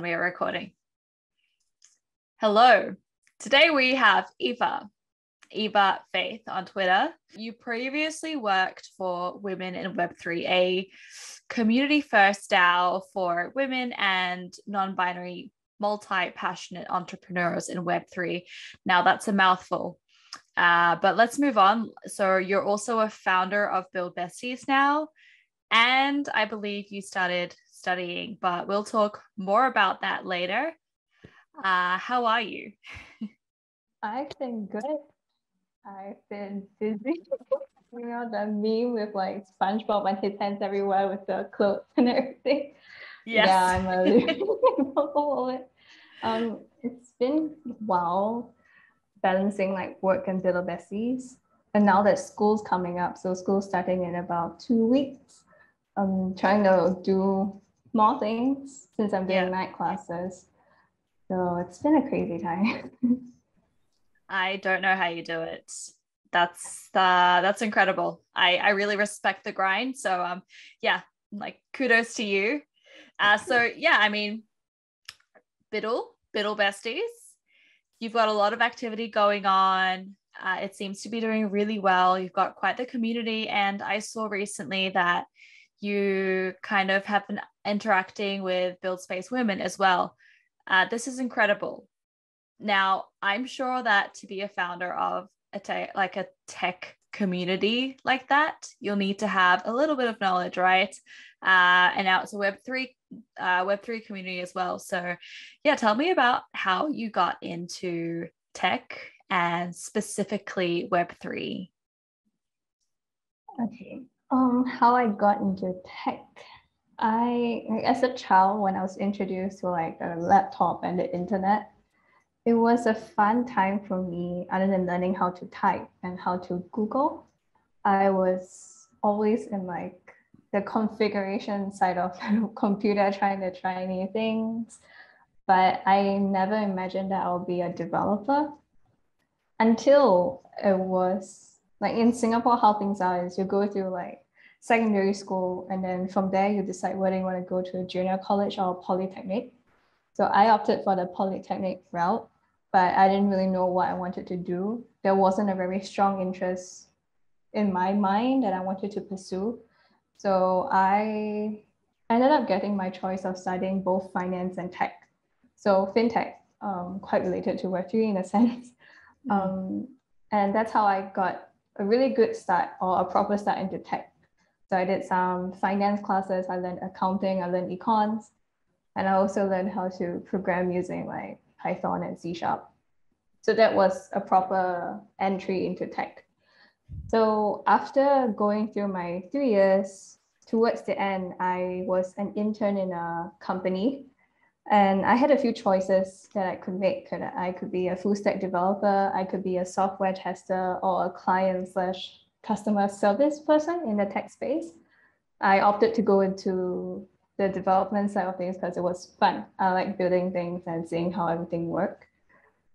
And we are recording. Hello. Today we have Eva Faith on Twitter. You previously worked for Women in Web3, a community-first DAO for women and non-binary, multi-passionate entrepreneurs in Web3. Now that's a mouthful, but let's move on. So you're also a founder of Buidlbesties now, and I believe you started studying, but we'll talk more about that later. How are you? I've been good. I've been busy. You know, the meme with like SpongeBob and his hands everywhere with the clothes and everything. Yes. Yeah, I'm a little of it. It's been a while balancing like work and Buidlbesties. And now that school's coming up, so school's starting in about 2 weeks. I'm trying to do more things since I'm doing night classes. So it's been a crazy time. I don't know how you do it. That's incredible. I really respect the grind. So like kudos to you. I mean, Buidlbesties, you've got a lot of activity going on. It seems to be doing really well. You've got quite the community, and I saw recently that you kind of have been interacting with Build Space Women as well. This is incredible. Now, I'm sure that to be a founder of a tech community like that, you'll need to have a little bit of knowledge, right? And now it's a Web3 community as well. So yeah, tell me about how you got into tech and specifically Web3. Okay. How I got into tech. As a child, when I was introduced to like a laptop and the internet, it was a fun time for me. Other than learning how to type and how to Google, I was always in like the configuration side of the computer, trying to try new things. But I never imagined that I'll be a developer until it was like in Singapore. How things are is you go through like secondary school, and then from there you decide whether you want to go to a junior college or polytechnic. So I opted for the polytechnic route, but I didn't really know what I wanted to do. There wasn't a very strong interest in my mind that I wanted to pursue. So I ended up getting my choice of studying both finance and tech. So fintech, quite related to Web3 in a sense. And that's how I got a really good start, or a proper start into tech. So I did some finance classes, I learned accounting, I learned econs, and I also learned how to program using like Python and C#. So that was a proper entry into tech. So after going through my 3 years, towards the end, I was an intern in a company. And I had a few choices that I could make. I could be a full stack developer, I could be a software tester, or a client/customer service person in the tech space. I opted to go into the development side of things because it was fun. I like building things and seeing how everything worked.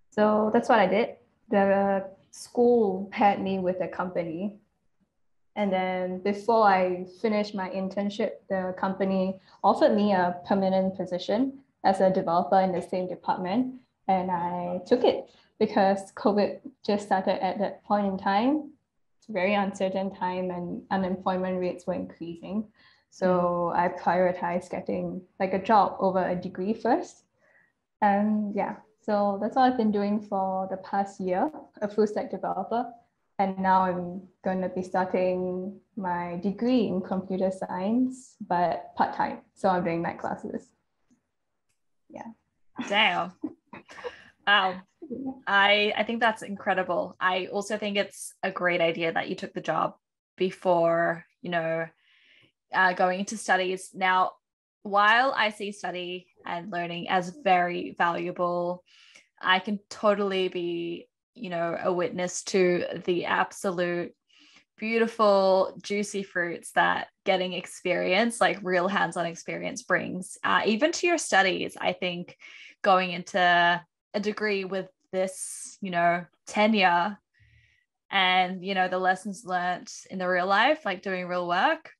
So that's what I did. The school paired me with a company. And then before I finished my internship, the company offered me a permanent position as a developer in the same department. And I took it because COVID just started at that point in time. It's a very uncertain time and unemployment rates were increasing. So I prioritized getting like a job over a degree first. And yeah, so that's what I've been doing for the past year, a full stack developer. And now I'm going to be starting my degree in computer science, but part-time. So I'm doing night classes. Yeah. Damn. Wow. I think that's incredible. I also think it's a great idea that you took the job before, going into studies. Now, while I see study and learning as very valuable, I can totally be, a witness to the absolute beautiful, juicy fruits that getting experience, like real hands-on experience, brings, even to your studies. I think going into a degree with this, tenure and, the lessons learned in the real life, like doing real work,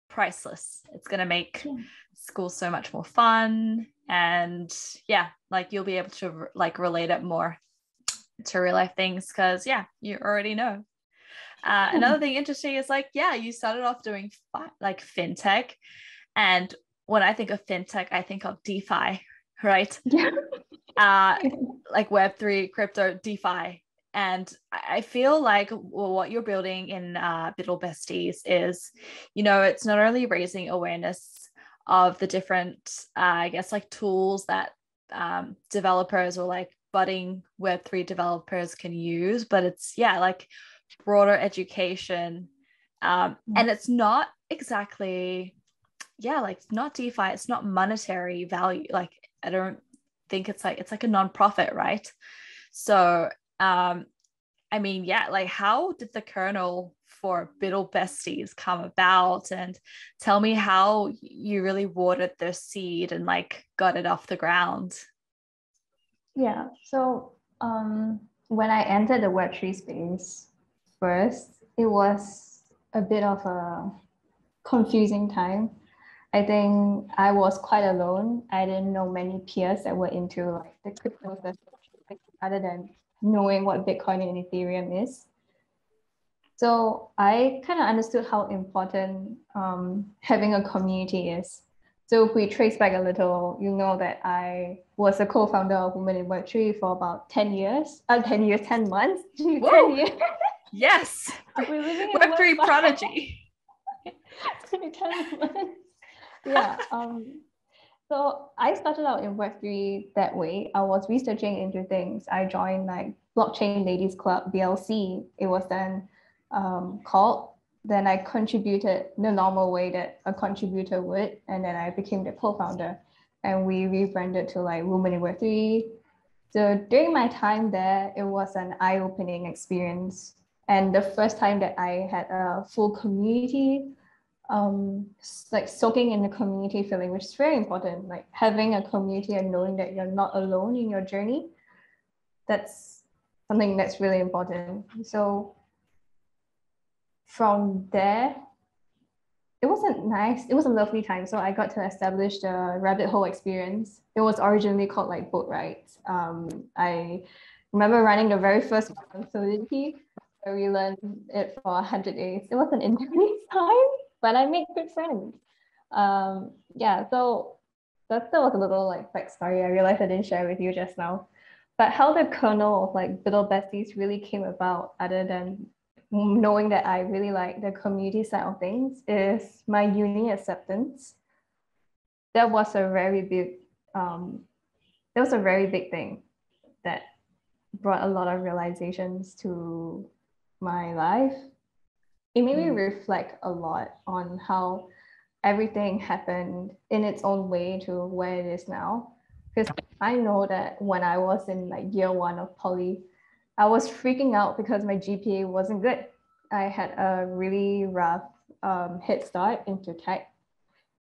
priceless. It's going to make school's so much more fun, and yeah, like you'll be able to like relate it more to real life things because yeah, you already know. Another thing interesting is like, yeah, you started off doing like fintech, and when I think of fintech, I think of DeFi, right? Yeah. Like Web3, crypto, DeFi. And I feel like what you're building in Buidlbesties is, you know, it's not only raising awareness of the different, I guess, like tools that developers or like budding Web3 developers can use, but it's, yeah, like broader education. And it's not exactly, yeah, like not DeFi, it's not monetary value. Like, I don't think it's like a nonprofit, right? So I mean, yeah, like how did the kernel for Buidlbesties come about? And tell me how you really watered the seed and like got it off the ground. Yeah. So when I entered the Web3 space first, it was a bit of a confusing time. I think I was quite alone. I didn't know many peers that were into like the crypto stuff other than knowing what Bitcoin and Ethereum is. So I kind of understood how important having a community is. So if we trace back a little, you know that I was a co-founder of Women in Web3 for about 10 years, 10 years, 10 months, 10 years. Yes. We're living in Web3 prodigy. 10 months. Yeah. So I started out in Web3 that way. I was researching into things. I joined like Blockchain Ladies Club, BLC. It was then called. Then I contributed the normal way that a contributor would. And then I became the co-founder. And we rebranded to like Women in Web3. So during my time there, it was an eye-opening experience. And the first time that I had a full community, like soaking in the community feeling, which is very important, like having a community and knowing that you're not alone in your journey. That's something that's really important. So from there, it wasn't nice. It was a lovely time. So I got to establish the rabbit hole experience. It was originally called like boat rides. I remember running the very first one on Solidity, where we learned it for 100 days. It was an intense time, but I made good friends. Yeah, so that was a little like backstory. I realized I didn't share with you just now. But how the kernel of like Buidlbesties really came about, other than knowing that I really like the community side of things, is my uni acceptance. That was a very big, thing that brought a lot of realizations to my life. It made me reflect a lot on how everything happened in its own way to where it is now. Because I know that when I was in like year one of poly, I was freaking out because my GPA wasn't good. I had a really rough head start into tech.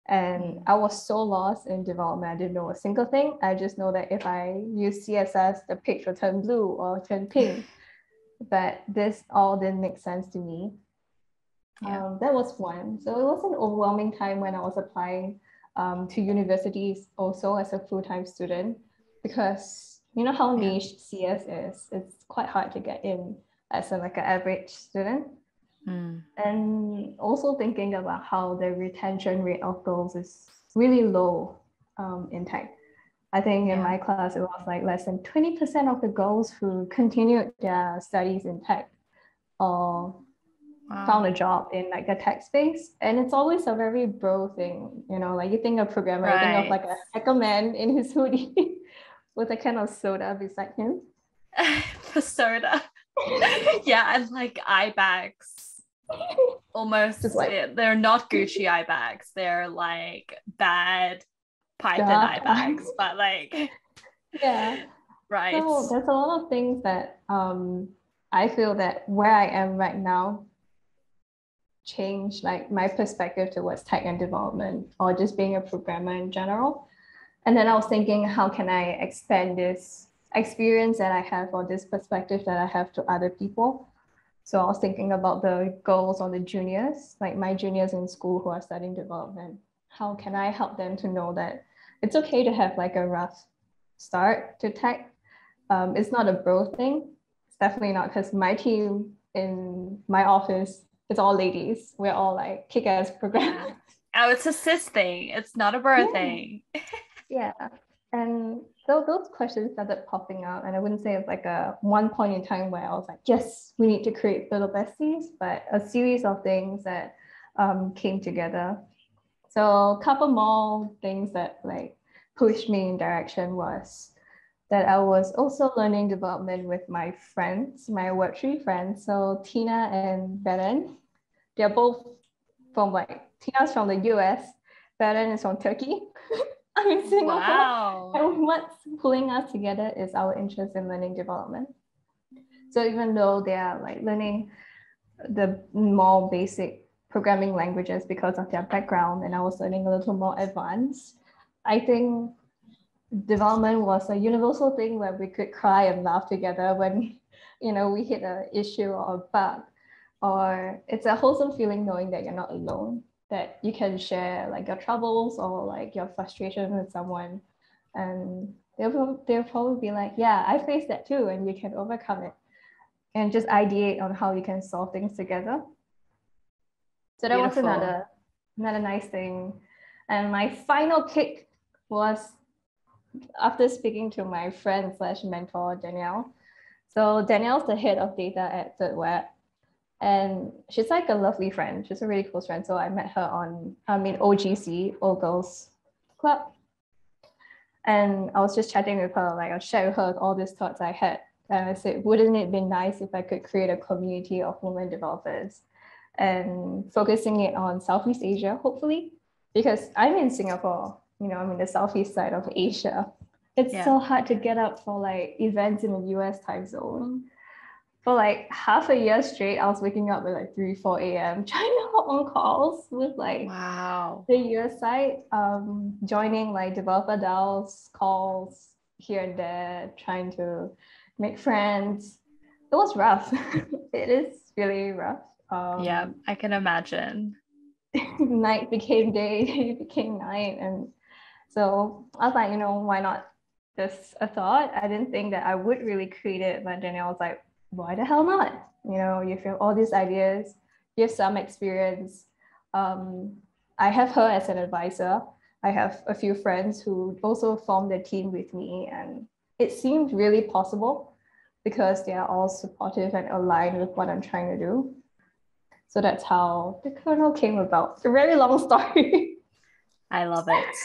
And I was so lost in development. I didn't know a single thing. I just know that if I use CSS, the page will turn blue or turn pink. But this all didn't make sense to me. Yeah. That was one. So it was an overwhelming time when I was applying to universities also as a full-time student, because you know how niche CS is. It's quite hard to get in as an average student. And also thinking about how the retention rate of girls is really low in tech. I think in my class, it was like less than 20% of the girls who continued their studies in tech or found a job in like a tech space. And it's always a very bro thing, you know, like you think of programmer, you think of like a hacker man in his hoodie with a can of soda beside him. The soda. Yeah, and like eye bags. Almost like, they're not Gucci eye bags. They're like bad Python eye bags, but like right. So there's a lot of things that I feel that where I am right now changed like my perspective towards tech and development, or just being a programmer in general. And then I was thinking, how can I expand this experience that I have, or this perspective that I have, to other people? So I was thinking about the girls or the juniors, like my juniors in school who are studying development. how can I help them to know that it's okay to have like a rough start to tech. It's not a bro thing. It's definitely not, because my team in my office, it's all ladies. We're all like kick-ass programmers. Oh, it's a cis thing. It's not a bro Yeah. thing. Yeah. And so those questions started popping up. And I wouldn't say it's like a one point in time where I was like, yes, we need to create Buidlbesties, but a series of things that came together. So a couple more things that like pushed me in direction was that I was also learning development with my friends, my Web3 friends. So Tina and Belen, they're both from like, Tina's from the US, Belen is from Turkey. I'm in Singapore. Wow. And what's pulling us together is our interest in learning development. So even though they are like learning the more basic programming languages because of their background, and I was learning a little more advanced, I think development was a universal thing where we could cry and laugh together when we hit an issue or a bug, or it's a wholesome feeling knowing that you're not alone, that you can share like your troubles or like your frustration with someone, and they'll probably be like, yeah, I faced that too, and you can overcome it, and just ideate on how you can solve things together. So that was Beautiful. another nice thing. And my final kick was after speaking to my friend slash mentor, Danielle. So Danielle's the head of data at Third Web. And she's like a lovely friend. She's a really close friend. So I met her on, OGC, All Girls Club. And I was just chatting with her, like I shared with her all these thoughts I had. And I said, wouldn't it be nice if I could create a community of women developers and focusing it on Southeast Asia, hopefully, because I'm in Singapore, I'm in the Southeast side of Asia. It's so hard to get up for like events in the US time zone. For like half a year straight, I was waking up at like 3, 4 a.m. trying to hop on calls with like the US side, joining like developer DAOs calls here and there, trying to make friends. It was rough. It is really rough. Yeah, I can imagine. Night became day, day became night. And so I was like, why not just a thought? I didn't think that I would really create it, but then I was like, why the hell not? You feel all these ideas, you have some experience. I have her as an advisor. I have a few friends who also formed a team with me, and it seemed really possible because they are all supportive and aligned with what I'm trying to do. So that's how the kernel came about. It's a very long story. I love it.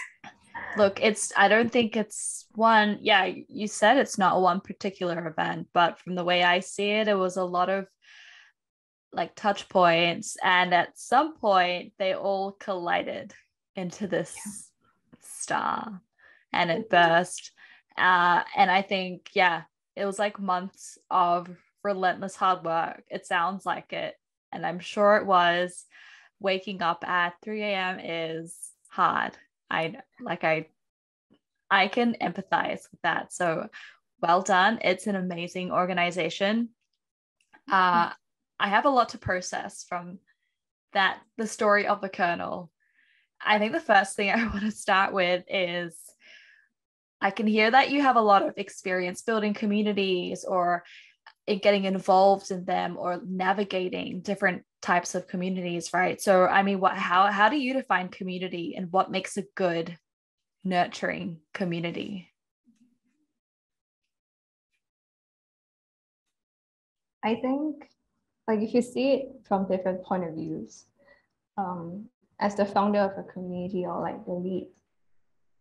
Look, I don't think it's one, you said it's not one particular event, but from the way I see it, it was a lot of like touch points. And at some point, they all collided into this star and it burst. And I think, it was like months of relentless hard work. It sounds like it. And I'm sure it was. Waking up at 3 a.m. is hard. I can empathize with that. So well done. It's an amazing organization. I have a lot to process from the story of the kernel. I think the first thing I want to start with is I can hear that you have a lot of experience building communities or getting involved in them or navigating different types of communities, right? So, I mean, how do you define community and what makes a good nurturing community? I think, like, if you see it from different point of views, as the founder of a community or like the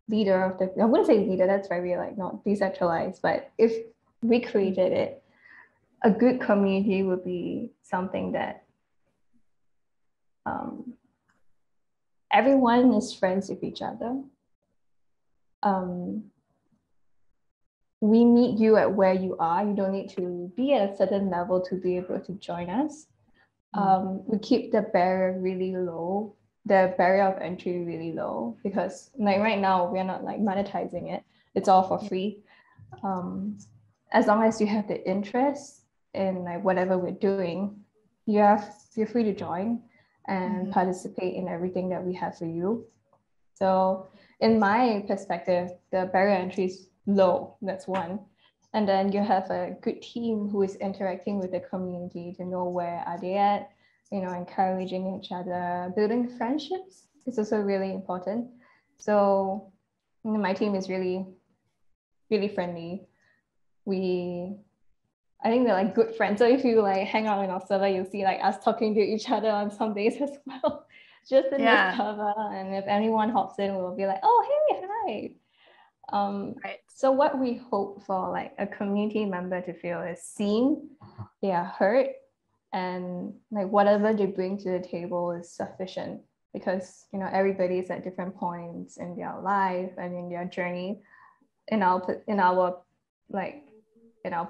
leader of the, I wouldn't say leader, that's very like not decentralized, but if we created it, a good community would be something that everyone is friends with each other. We meet you at where you are. You don't need to be at a certain level to be able to join us. We keep the barrier really low, the barrier of entry really low, because like right now we're not like monetizing it. It's all for free. As long as you have the interest in like whatever we're doing, you're free to join and participate in everything that we have for you. So in my perspective, the barrier entry is low. That's one. And then you have a good team who is interacting with the community to know where are they at, encouraging each other, building friendships is also really important. So my team is really, really friendly. I think they're like good friends. So if you like hang out in our server, you'll see like us talking to each other on some days as well, just in the server. And if anyone hops in, we'll be like, oh, hey, hi. Right. So what we hope for like a community member to feel is seen, they are heard, and like whatever they bring to the table is sufficient, because everybody's at different points in their life and in their journey, in our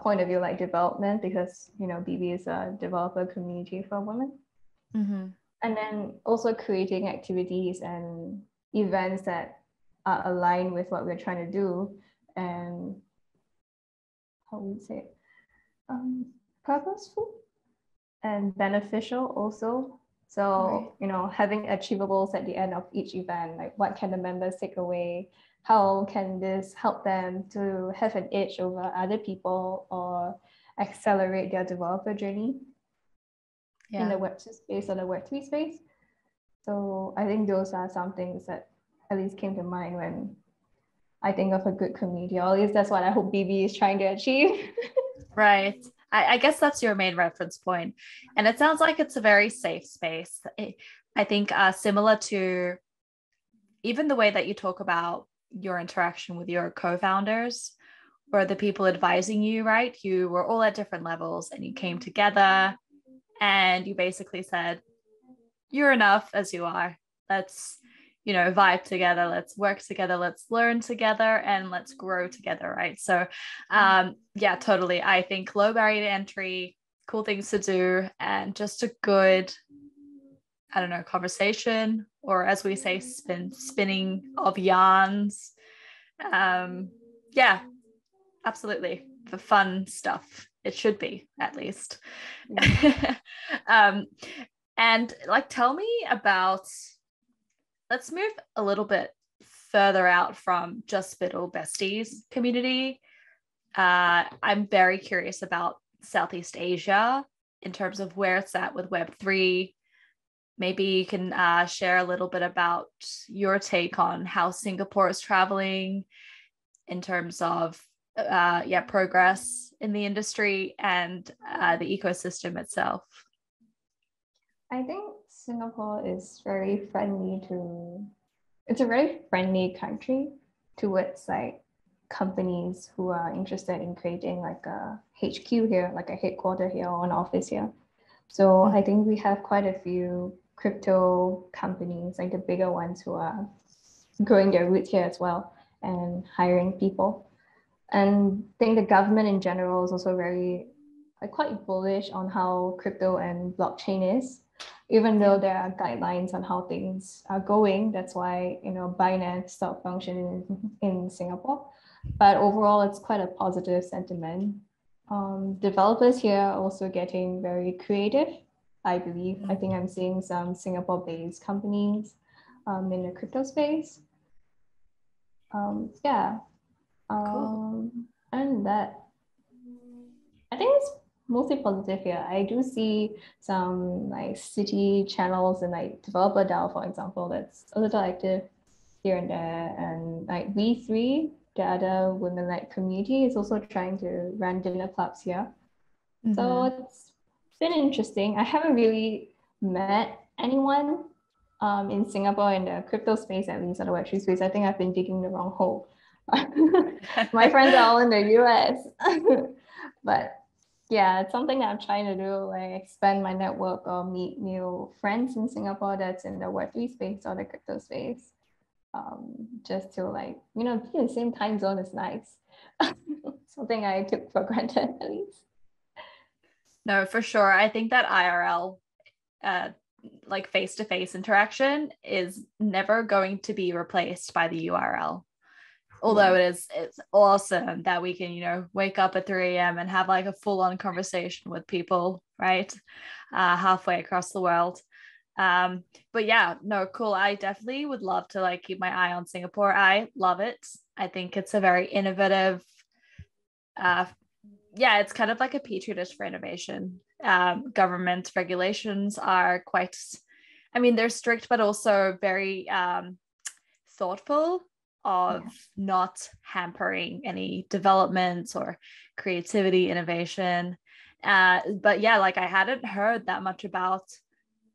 point of view, like development, because BB is a developer community for women. Mm-hmm. And then also creating activities and events that are aligned with what we're trying to do, and how would you say it? Purposeful and beneficial also. So having achievables at the end of each event, like what can the members take away, how can this help them to have an edge over other people or accelerate their developer journey in the Web2 space or the Web3 space. So I think those are some things that at least came to mind when I think of a good community, or at least that's what I hope BB is trying to achieve. Right. I guess that's your main reference point. And it sounds like it's a very safe space. I think similar to even the way that you talk about your interaction with your co-founders or the people advising you, right? You were all at different levels and you came together and you basically said, you're enough as you are. Let's, vibe together. Let's work together. Let's learn together and let's grow together, right? So yeah, totally. I think low barrier to entry, cool things to do, and just a good, I don't know, conversation, or as we say, spinning of yarns. Yeah, absolutely. The fun stuff. It should be, at least. And like, tell me about, let's move a little bit further out from just Buidlbesties community. I'm very curious about Southeast Asia in terms of where it's at with Web3. Maybe you can share a little bit about your take on how Singapore is traveling in terms of progress in the industry and the ecosystem itself. I think Singapore is very friendly it's a very friendly country towards like companies who are interested in creating like a HQ here, like a headquarter here or an office here. So I think we have quite a few crypto companies, like the bigger ones, who are growing their roots here as well and hiring people. And I think the government in general is also quite bullish on how crypto and blockchain is, even though there are guidelines on how things are going. That's why Binance stopped functioning in Singapore. But overall, it's quite a positive sentiment. Developers here are also getting very creative, I believe. I think I'm seeing some Singapore-based companies in the crypto space. Cool. And that, I think it's mostly positive here. I do see some like city channels and like developer DAO, for example, that's a little active here and there. And like V3, the other women-led community, is also trying to run dinner clubs here. Mm-hmm. So it's been interesting. I haven't really met anyone in Singapore in the crypto space, at least, or the Web3 space. I think I've been digging the wrong hole. My friends are all in the US. But yeah, it's something that I'm trying to do, like expand my network or meet new friends in Singapore that's in the Web3 space or the crypto space. Just to like, be in the same time zone is nice. Something I took for granted, at least. No, for sure. I think that IRL, like face-to-face interaction, is never going to be replaced by the URL. Although it's awesome that we can, wake up at 3 a.m. and have like a full-on conversation with people, right? Halfway across the world. But yeah, no, cool. I definitely would love to like keep my eye on Singapore. I love it. I think it's a very innovative, yeah, it's kind of like a petri dish for innovation. Government regulations are quite, I mean, they're strict, but also very thoughtful of not hampering any development or creativity, innovation. But yeah, like I hadn't heard that much about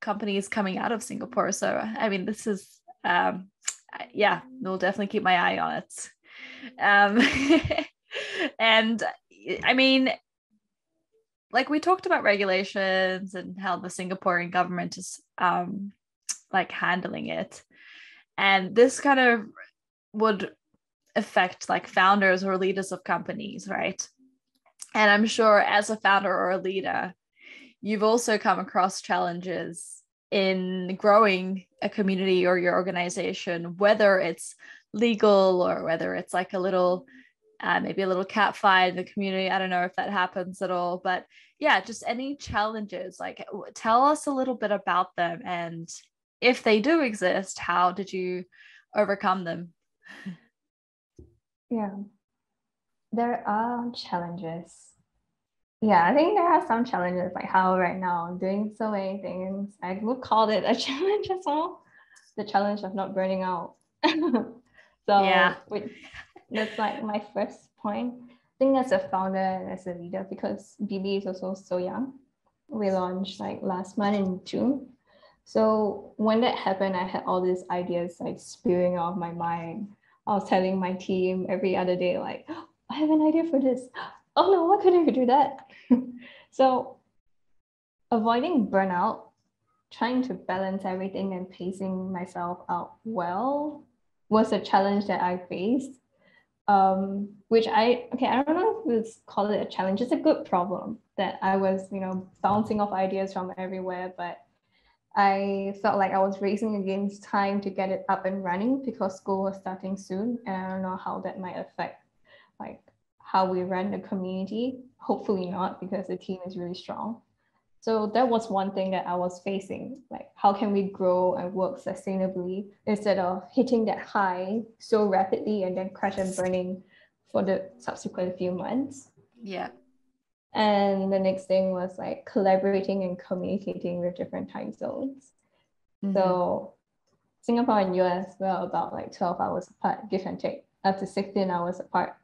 companies coming out of Singapore. So, I mean, this is, yeah, we'll definitely keep my eye on it. And I mean, like we talked about regulations and how the Singaporean government is like handling it. And this kind of would affect like founders or leaders of companies, right? And I'm sure as a founder or a leader, you've also come across challenges in growing a community or your organization, whether it's legal or whether it's like a little, maybe a little cat fight in the community. I don't know if that happens at all, but yeah, just any challenges, like tell us a little bit about them. And if they do exist, how did you overcome them? Yeah, there are challenges. Yeah, I think there are some challenges, like how right now I'm doing so many things. I would call it a challenge as well. The challenge of not burning out. Yeah. That's like my first point. I think as a founder and as a leader, because BB is also so young. We launched like last month in June. So when that happened, I had all these ideas like spewing out of my mind. I was telling my team every other day, like, oh, I have an idea for this. Oh no, why couldn't we do that? So avoiding burnout, trying to balance everything and pacing myself out well was a challenge that I faced. Which I don't know if it's call it a challenge. It's a good problem that I was, bouncing off ideas from everywhere, but I felt like I was racing against time to get it up and running because school was starting soon, and I don't know how that might affect like how we run the community. Hopefully not, because the team is really strong. So that was one thing that I was facing, like how can we grow and work sustainably instead of hitting that high so rapidly and then crash and burning for the subsequent few months. Yeah. And the next thing was like collaborating and communicating with different time zones. Mm-hmm. So Singapore and US were about like 12 hours apart, give and take, up to 16 hours apart.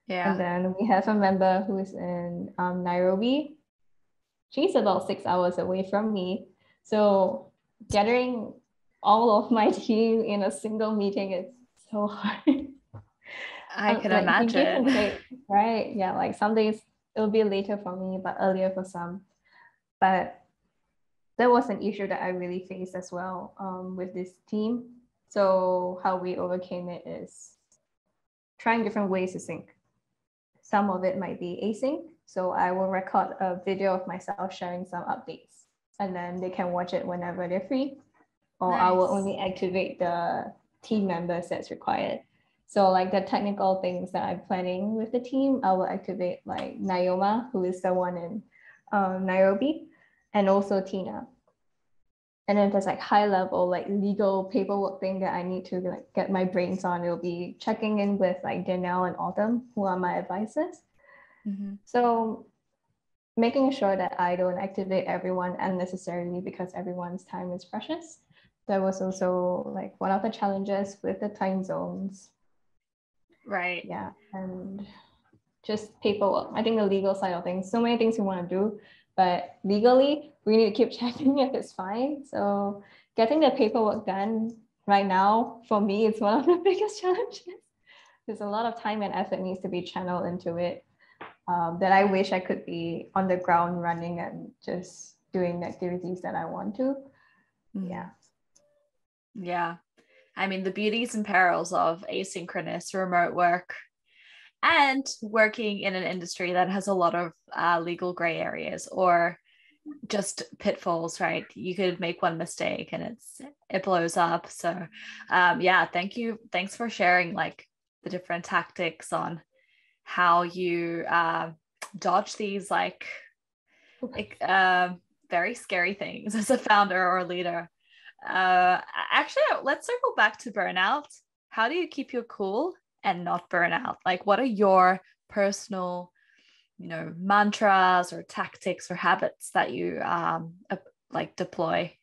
Yeah. And then we have a member who's in Nairobi. She's about 6 hours away from me. So gathering all of my team in a single meeting is so hard. I can imagine. Right? Yeah, like some days it'll be later for me, but earlier for some. But that was an issue that I really faced as well with this team. So how we overcame it is trying different ways to sync. Some of it might be async. So I will record a video of myself sharing some updates, and then they can watch it whenever they're free. Or nice. I will only activate the team members that's required. So like the technical things that I'm planning with the team, I will activate like Naoma, who is the one in Nairobi, and also Tina. And then there's like high level, like legal paperwork thing that I need to like get my brains on. It'll be checking in with like Danielle and Autumn, who are my advisors. Mm-hmm. So making sure that I don't activate everyone unnecessarily because everyone's time is precious. That was also like one of the challenges with the time zones. Right. Yeah. And just paperwork. I think the legal side of things, so many things we want to do, but legally we need to keep checking if it's fine. So getting the paperwork done right now, for me, it's one of the biggest challenges. There's a lot of time and effort needs to be channeled into it that I wish I could be on the ground running and just doing the activities that I want to. Yeah. Yeah. I mean, the beauties and perils of asynchronous remote work and working in an industry that has a lot of legal gray areas or just pitfalls, right? You could make one mistake and it blows up. So yeah, thanks for sharing like the different tactics on how you dodge these like very scary things as a founder or a leader. Actually, let's circle back to burnout. How do you keep your cool and not burn out? Like, what are your personal, mantras or tactics or habits that you like deploy?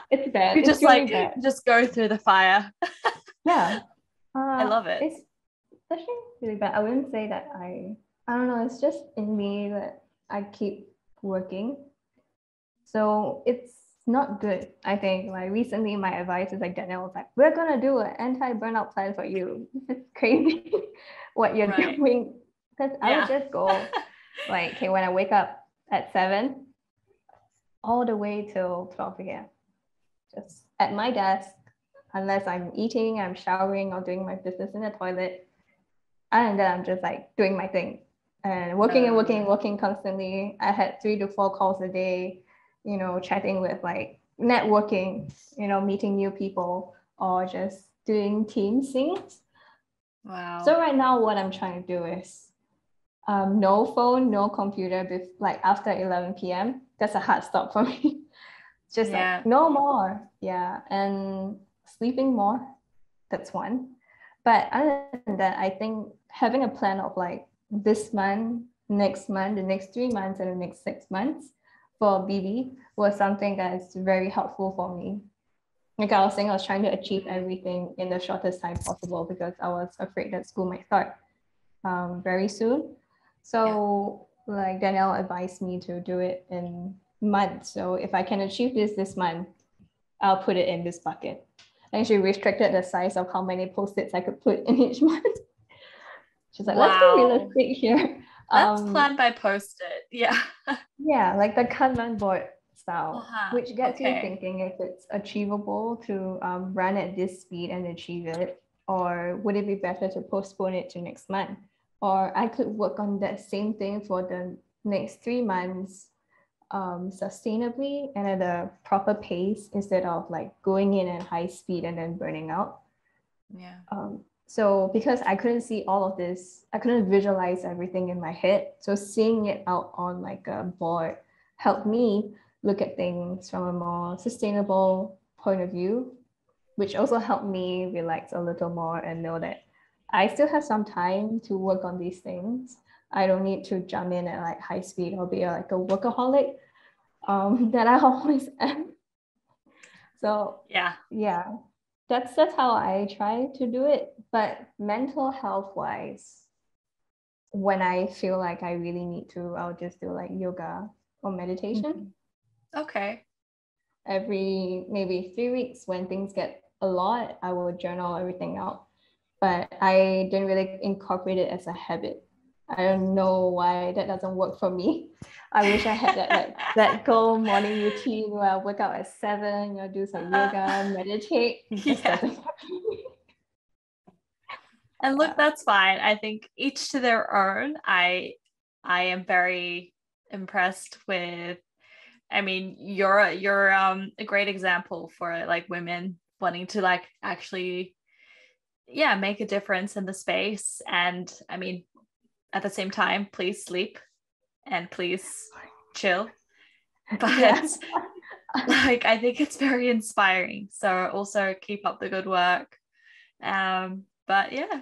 It's bad. You It's just really like bad. just go through the fire. Yeah. I love it. It's actually really bad. I wouldn't say that I don't know, it's just in me that I keep working. So it's not good. I think like recently my advice is like Danielle was like, we're gonna do an anti-burnout plan for you. It's crazy what you're Right. doing. Because I would Yeah. just go like, okay, when I wake up at 7, all the way till 12 a.m. Just at my desk, unless I'm eating, I'm showering, or doing my business in the toilet. And then I'm just like doing my thing and working constantly. I had 3 to 4 calls a day, chatting with like networking, meeting new people or just doing team things. Wow. So right now, what I'm trying to do is no phone, no computer, like after 11 p.m. That's a hard stop for me. Just like no more. Yeah. And sleeping more. That's one. But other than that, I think having a plan of like this month, the next 3 months, and the next 6 months for BB was something that is very helpful for me. Like I was saying, I was trying to achieve everything in the shortest time possible because I was afraid that school might start very soon. So like Danielle advised me to do it in months. So if I can achieve this month, I'll put it in this bucket. And she restricted the size of how many post-its I could put in each month. She's like, let's be realistic here. That's planned by post-it. Yeah. Yeah, like the Kanban board style, which gets you thinking if it's achievable to run at this speed and achieve it, or would it be better to postpone it to next month? Or I could work on that same thing for the next 3 months sustainably and at a proper pace instead of like going in at high speed and then burning out. Yeah. So because I couldn't see all of this, I couldn't visualize everything in my head. So seeing it out on like a board helped me look at things from a more sustainable point of view, which also helped me relax a little more and know that I still have some time to work on these things. I don't need to jump in at like high speed or be like a workaholic that I always am. So yeah, that's how I try to do it. But mental health wise, when I feel like I really need to, I'll just do like yoga or meditation. Okay. Every maybe 3 weeks when things get a lot, I will journal everything out. But I didn't really incorporate it as a habit. I don't know why that doesn't work for me. I wish I had that like that goal morning routine where I wake up at 7, do some yoga, meditate. It just doesn't work for me. And look, that's fine. I think each to their own. I am very impressed with, I mean, you're a great example for like women wanting to like actually make a difference in the space. And I mean, at the same time, please sleep and please chill. But like I think it's very inspiring. So also keep up the good work. But yeah.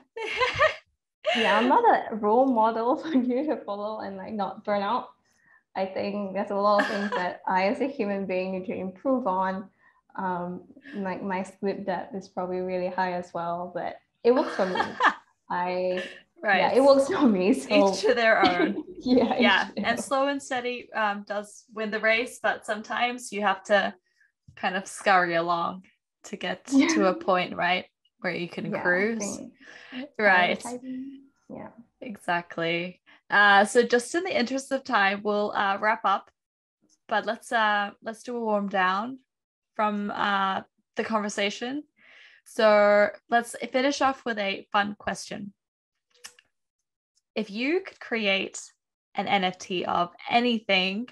Yeah, I'm not a role model for you to follow and like not burn out. I think there's a lot of things that I as a human being need to improve on. Like my sleep debt is probably really high as well, but it works for me. It works for me. So each to their own. yeah. And slow and steady does win the race, but sometimes you have to kind of scurry along to get to a point, right, where you can cruise. Right. Yeah. Exactly. So just in the interest of time, we'll wrap up, but let's do a warm down from the conversation. So let's finish off with a fun question. If you could create an NFT of anything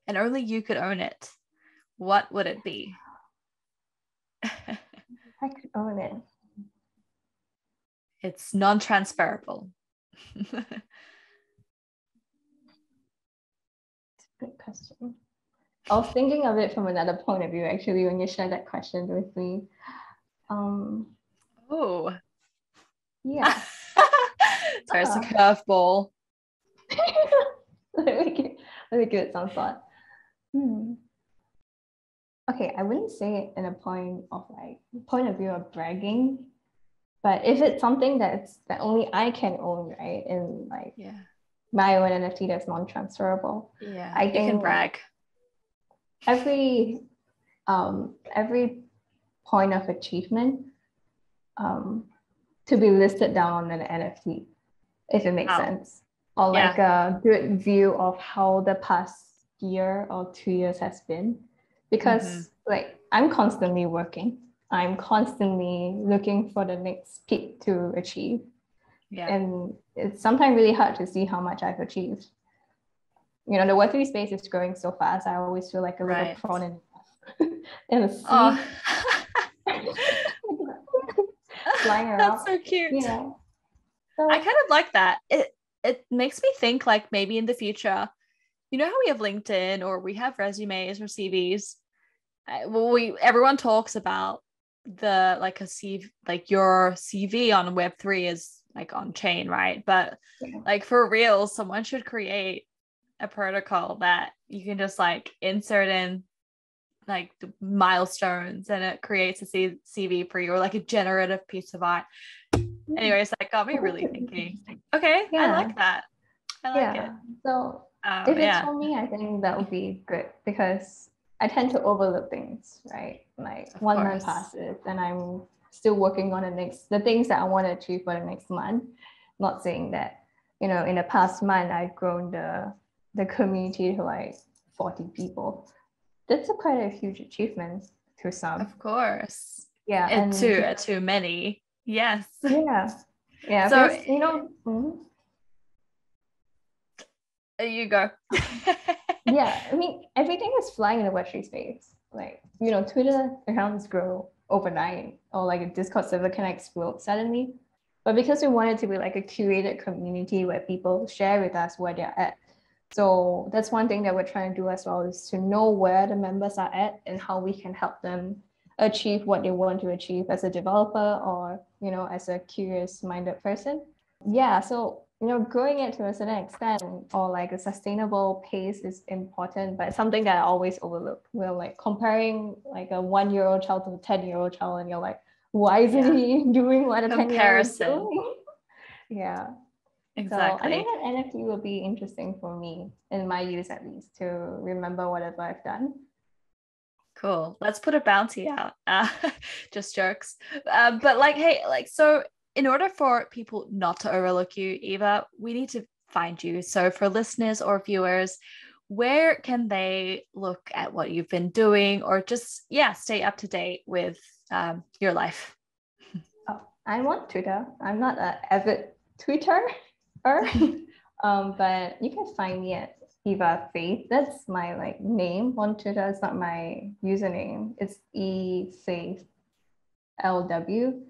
and only you could own it, what would it be? I could own it. It's non-transferrable. I was thinking of it from another point of view, actually, when you shared that question with me. Oh. Yeah. Sorry, it's a curveball. Let me give it some thought. Okay, I wouldn't say it in a point of view of bragging, but if it's something that only I can own, right? And like my own NFT that's non-transferable. Yeah, I you think can brag. Every point of achievement to be listed down on an NFT, if it makes sense. Or like a good view of how the past year or 2 years has been. Because like I'm constantly working. I'm constantly looking for the next peak to achieve. Yeah. And it's sometimes really hard to see how much I've achieved. You know, the Web3 space is growing so fast. I always feel like a little prawn in a sea. Oh. Flying around. That's so cute. Yeah. So, I kind of like that. It makes me think like maybe in the future, you know how we have LinkedIn or we have resumes or CVs. Everyone talks about the like a CV, like your CV on Web3 is like on chain, right? But like for real, someone should create a protocol that you can just like insert in like the milestones and it creates a CV for you, or like a generative piece of art. Anyways, that got me really thinking. Okay, I like that. I like it. So if it's for me, I think that would be good because I tend to overlook things, right? Like of 1 month passes and I'm still working on the things that I want to achieve for the next month. Not saying that, you know, in the past month, I've grown the community to like 40 people. That's quite a huge achievement to some. Of course. Yeah. And too many. Yes. Yeah. Yeah. So, because, you know, you go. Yeah. I mean, everything is flying in the Web3 space. Like, you know, Twitter accounts grow overnight, or like a Discord server can explode suddenly. But because we want it to be like a curated community where people share with us where they're at. So that's one thing that we're trying to do as well, is to know where the members are at and how we can help them achieve what they want to achieve as a developer or, you know, as a curious-minded person. Yeah, so, you know, growing it to a certain extent or like a sustainable pace is important, but it's something that I always overlook. We're like comparing like a 1-year-old child to a 10-year-old child, and you're like, why isn't he doing what a 10-year-old is doing? Yeah. Exactly. So I think that NFT will be interesting for me, in my use at least, to remember whatever I've done. Cool. Let's put a bounty out. Just jokes. But like, hey, like, so in order for people not to overlook you, Eva, we need to find you. So for listeners or viewers, where can they look at what you've been doing, or just, stay up to date with your life? Oh, I'm on Twitter. I'm not an avid Twitter. But you can find me at Eva Faith. That's my like name on Twitter. It's not my username. It's eFaith LW.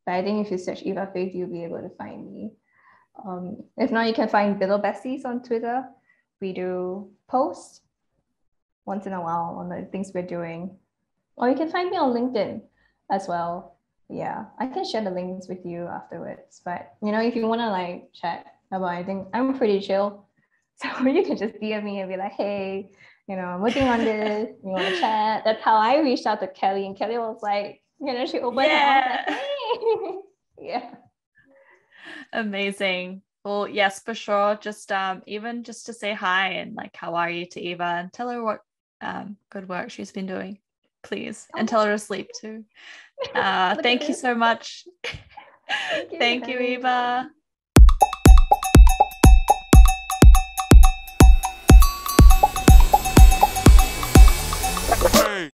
But I think if you search Eva Faith, you'll be able to find me. If not, you can find Buidlbesties on Twitter. We do posts once in a while on the things we're doing. Or you can find me on LinkedIn as well. Yeah, I can share the links with you afterwards. But, you know, if you want to like chat about anything, I'm pretty chill. So you can just DM me and be like, hey, you know, I'm working on this. You want to chat? That's how I reached out to Kelly. And Kelly was like, you know, she opened her arms like, hey. Yeah. Amazing. Well, yes, for sure. Just even just to say hi and like, how are you to Eva, and tell her what good work she's been doing, please. And tell her to sleep too. Thank you so much. Thank you, Eva.